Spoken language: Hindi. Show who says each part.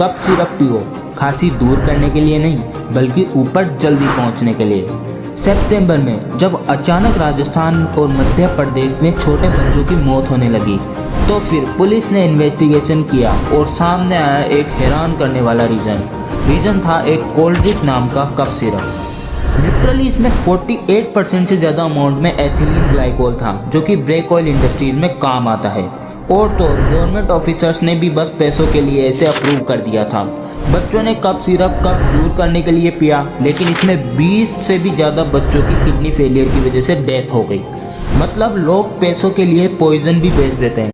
Speaker 1: कफ सिरप पियो, खांसी दूर करने के लिए नहीं बल्कि ऊपर जल्दी पहुंचने के लिए। सितंबर में जब अचानक राजस्थान और मध्य प्रदेश में छोटे बच्चों की मौत होने लगी तो फिर पुलिस ने इन्वेस्टिगेशन किया और सामने आया एक हैरान करने वाला रीजन था एक कोल्ड ड्रिंक नाम का कफ सिरप। लिटरली इसमें 48% से ज़्यादा अमाउंट में एथिलीन ग्लाइकोल था जो कि ब्रेक ऑयल इंडस्ट्रीज में काम आता है। और तो गवर्नमेंट ऑफिसर्स ने भी बस पैसों के लिए इसे अप्रूव कर दिया था। बच्चों ने कफ सिरप कफ दूर करने के लिए पिया, लेकिन इसमें 20 से भी ज़्यादा बच्चों की किडनी फेलियर की वजह से डेथ हो गई। मतलब लोग पैसों के लिए पॉइजन भी बेच देते हैं।